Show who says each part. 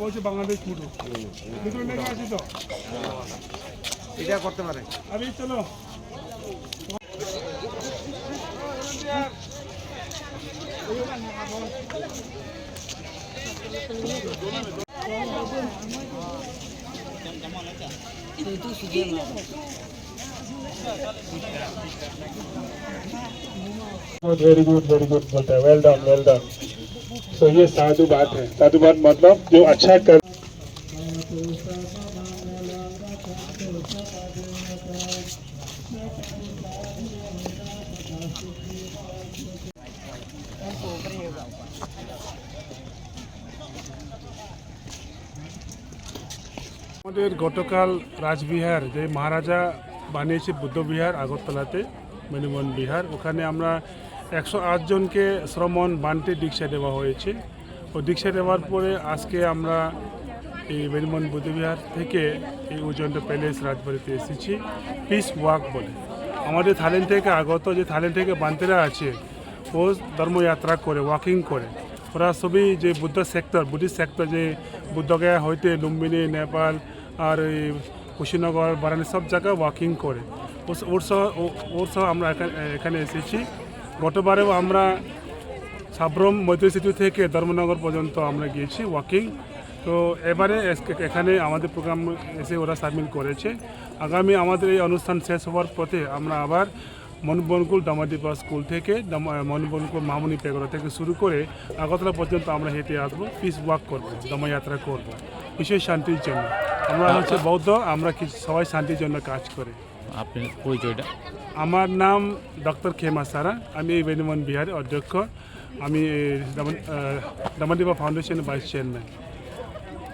Speaker 1: বলছে বাংলাদেশ পুরো ভিতরে লেগে আছি তো
Speaker 2: এটা করতে পারে
Speaker 1: আমি চলো
Speaker 3: वेरी गुड बोलता है वेल डन तो ये साधु बात है साधु बात मतलब जो अच्छा कर
Speaker 1: আমাদের গতকাল রাজবিহার যে মহারাজা বানিয়েছে বুদ্ধবিহার আগরতলাতে মণিবন বিহার ওখানে আমরা 108 জনকে শ্রমণ বান্টে দীক্ষা দেওয়া হয়েছে ও দীক্ষা দেওয়ার পরে আজকে আমরা এই মণিবন বুদ্ধবিহার থেকে এই উজন্ত প্যালেস রাজবাড়িতে এসেছি পিস ওয়াক বলে আমাদের থাইল্যান্ড থেকে আগত যে থাইল্যান্ড থেকে বান্তেরা আছে ও ধর্মযাত্রা করে ওয়াকিং করে ওরা সবই যে বুদ্ধিস্ট সেক্টর যে বুদ্ধগয়া হইতে লুম্বিনী নেপাল আর এই কুশীনগর বারাণসী সব জায়গায় ওয়াকিং করে ওর সহ আমরা এখানে এসেছি গতবারেও আমরা সাব্রম মৈত্রী সেতু থেকে ধর্মনগর পর্যন্ত আমরা গিয়েছি ওয়াকিং তো এবারে এখানে আমাদের প্রোগ্রাম এসে ওরা সামিল করেছে আগামী আমাদের এই অনুষ্ঠান শেষ হওয়ার পথে আমরা আবার মনবনকুল দামাদীপা স্কুল থেকে মনবনকুল মামনি পেগড়া থেকে শুরু করে আগরতলা পর্যন্ত আমরা হেঁটে আসবো পিস ওয়াক করবো দমযাত্রা করবো বিশেষ শান্তির জন্য আমরা হচ্ছে বৌদ্ধ আমরা সবাই শান্তির জন্য কাজ করি
Speaker 4: আপনার পরিচয়টা
Speaker 1: আমার নাম ডক্টর খেমা সারা আমি এই মণিবন বিহারের অধ্যক্ষ আমি দামাদীপা ফাউন্ডেশনের ভাইস চেয়ারম্যান